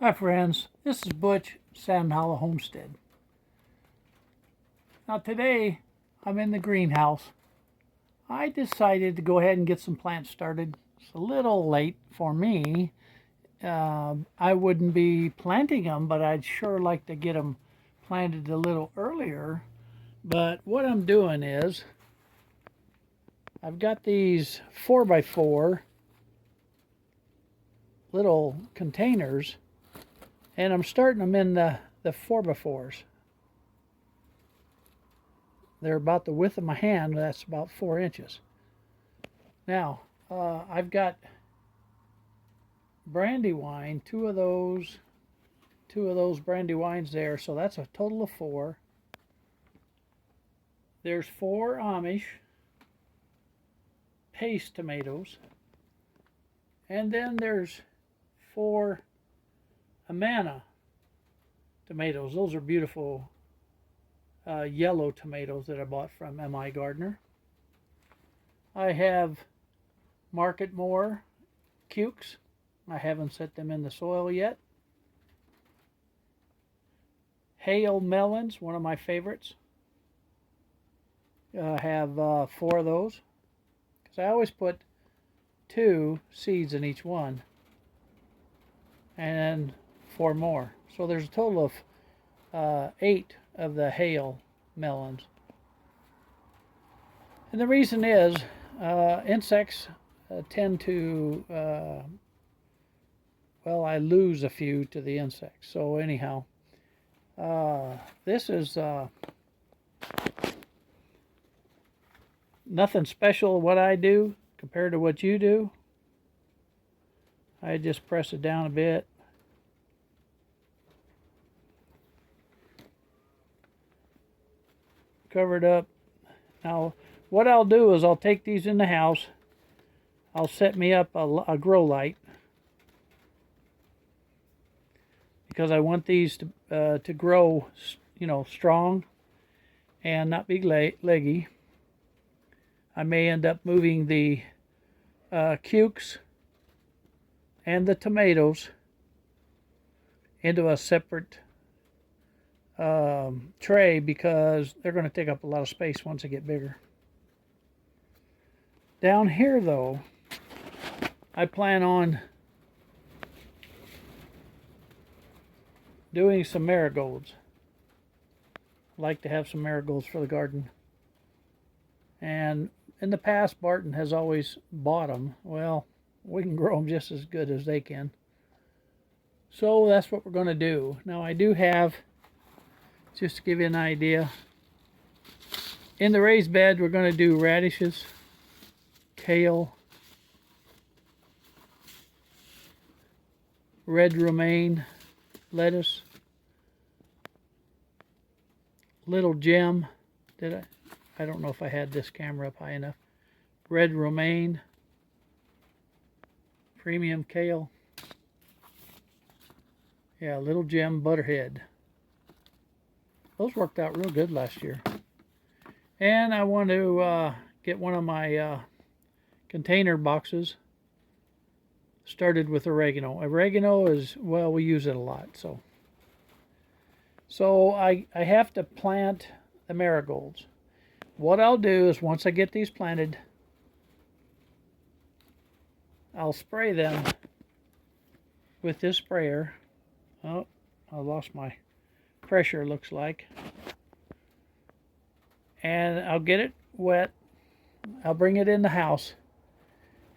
Hi friends, this is Butch, Sand Hollow Homestead. Now today I'm in the greenhouse. I decided to go ahead and get some plants started. It's a little late for me. I wouldn't be planting them, but I'd sure like to get them planted a little earlier. But what I'm doing is I've got these 4x4 little containers, and I'm starting them in the 4x4s. They're about the width of my hand. That's about 4 inches. Now, I've got Brandywine, two of those Brandywines there, so that's a total of 4. There's 4 Amish paste tomatoes, and then there's 4 Amana tomatoes. Those are beautiful yellow tomatoes that I bought from M.I. Gardner. I have Market More cukes. I haven't set them in the soil yet. Hail melons, one of my favorites. I have 4 of those, because I always put 2 seeds in each one, and 4 more. So there's a total of 8 of the hail melons. And the reason is insects tend to, well, I lose a few to the insects. So anyhow, this is nothing special what I do compared to what you do. I just press it down a bit. Cover it up. Now, what I'll do is I'll take these in the house. I'll set me up a grow light, because I want these to grow, strong and not be leggy. I may end up moving the cukes and the tomatoes into a separate tray, because they're going to take up a lot of space once they get bigger. Down here though, I plan on doing some marigolds. I like to have some marigolds for the garden. And in the past, Barton has always bought them. Well, we can grow them just as good as they can. So that's what we're going to do. Now I do have, just to give you an idea, in the raised bed we're going to do radishes, kale, red romaine, lettuce, little gem. I don't know if I had this camera up high enough. Red romaine, premium kale. Yeah, little gem butterhead. Those worked out real good last year. And I want to get one of my container boxes started with oregano. Oregano is, well, we use it a lot. So I have to plant the marigolds. What I'll do is, once I get these planted, I'll spray them with this sprayer. Oh, I lost my pressure, looks like. And I'll get it wet. I'll bring it in the house,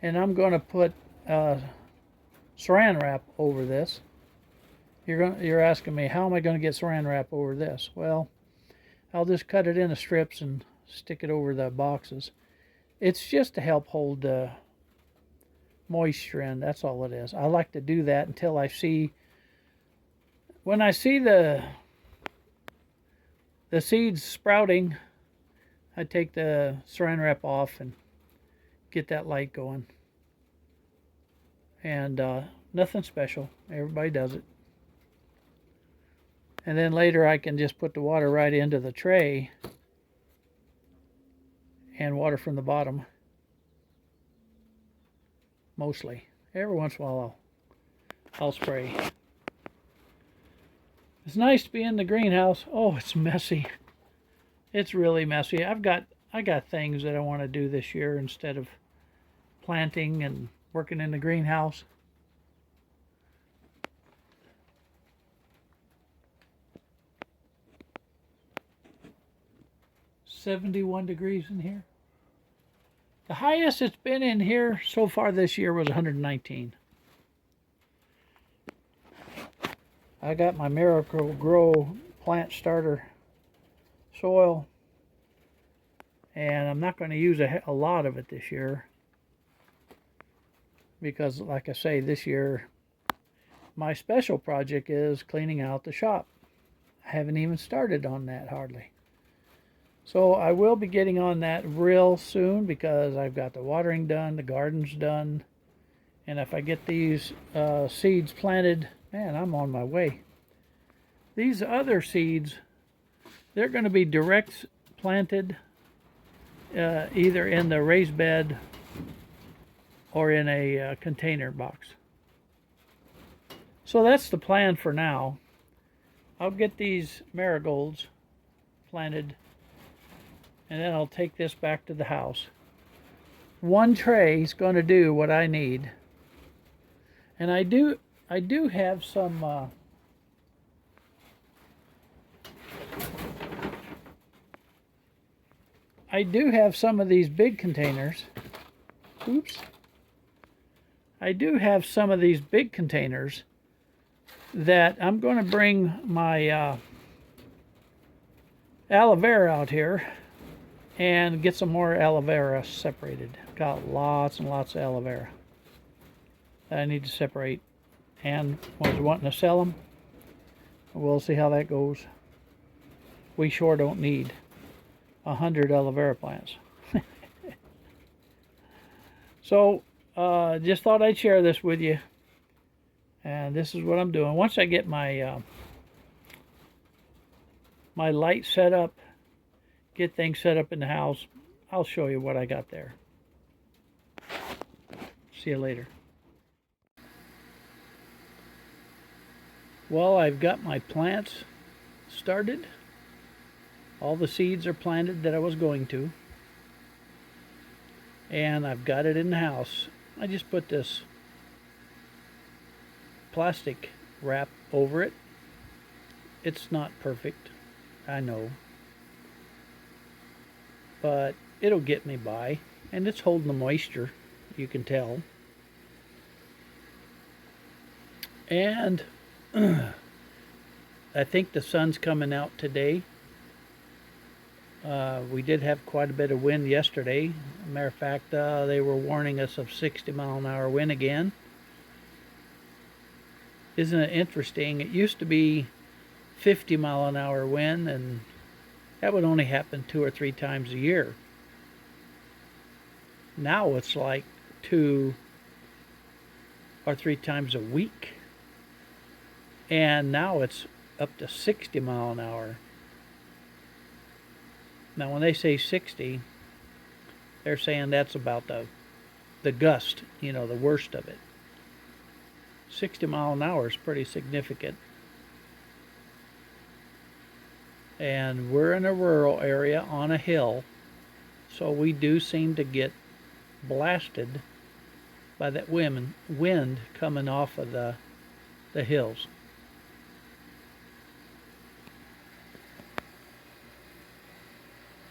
and I'm going to put saran wrap over this. You're asking me, how am I going to get saran wrap over this? Well, I'll just cut it into strips and stick it over the boxes. It's just to help hold moisture in. That's all it is. I like to do that until I see, when I see the seeds sprouting, I take the saran wrap off and get that light going. And nothing special. Everybody does it. And then later I can just put the water right into the tray and water from the bottom. Mostly. Every once in a while I'll spray. It's nice to be in the greenhouse. Oh, it's messy. It's really messy. I got things that I want to do this year instead of planting and working in the greenhouse. "71 degrees in here." The highest it's been in here so far this year was 119. I got my Miracle Grow plant starter soil, and I'm not going to use a lot of it this year because, like I say, this year my special project is cleaning out the shop. I haven't even started on that hardly. So I will be getting on that real soon because I've got the watering done, the garden's done, and if I get these seeds planted, man, I'm on my way. These other seeds, they're going to be direct planted either in the raised bed or in a container box. So that's the plan for now. I'll get these marigolds planted, and then I'll take this back to the house. One tray is going to do what I need. And I do have some of these big containers. Oops. I do have some of these big containers that I'm going to bring my aloe vera out here and get some more aloe vera separated. Got lots and lots of aloe vera that I need to separate, and was wanting to sell them. We'll see how that goes. We sure don't need 100 aloe vera plants. So just thought I'd share this with you, and this is what I'm doing. Once I get my my light set up, get things set up in the house, I'll show you what I got there. See you later. Well, I've got my plants started. All the seeds are planted that I was going to. And I've got it in the house. I just put this plastic wrap over it. It's not perfect, I know, but it'll get me by, and it's holding the moisture, you can tell. And I think the sun's coming out today. We did have quite a bit of wind yesterday. Matter of fact, they were warning us of 60-mile-an-hour wind again. Isn't it interesting? It used to be 50-mile-an-hour wind, and that would only happen 2 or 3 times a year. Now it's like 2 or 3 times a week. And now it's up to 60 mile an hour. Now when they say 60, they're saying that's about the gust, you know, the worst of it. 60 mile an hour is pretty significant. And we're in a rural area on a hill, so we do seem to get blasted by that wind coming off of the hills.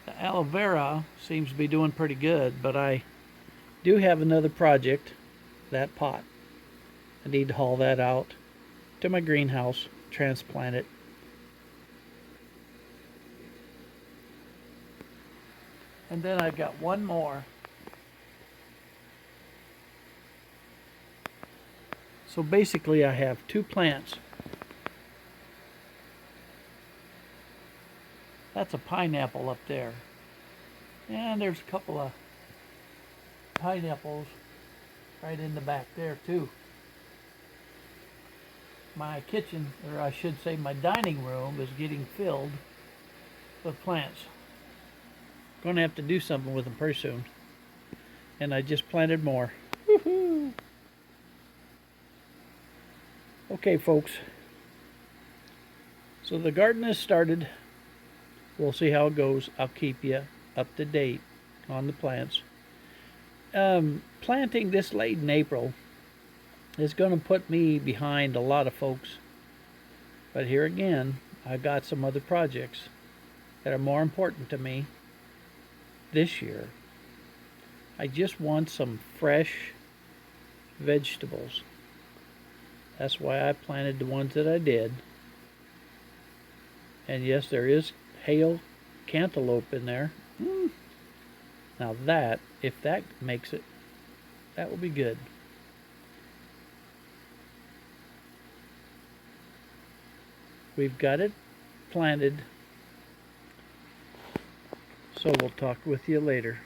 The aloe vera seems to be doing pretty good, but I do have another project, that pot. I need to haul that out to my greenhouse, transplant it. And then I've got one more. So basically I have 2 plants. That's a pineapple up there. And there's a couple of pineapples right in the back there too. My kitchen, or I should say my dining room, is getting filled with plants. Going to have to do something with them pretty soon. And I just planted more. Woohoo! Okay, folks. So the garden has started. We'll see how it goes. I'll keep you up to date on the plants. Planting this late in April is going to put me behind a lot of folks. But here again, I got some other projects that are more important to me this year. I just want some fresh vegetables. That's why I planted the ones that I did. And yes, there is hail cantaloupe in there. Now that, if that makes it, that will be good. We've got it planted. So we'll talk with you later.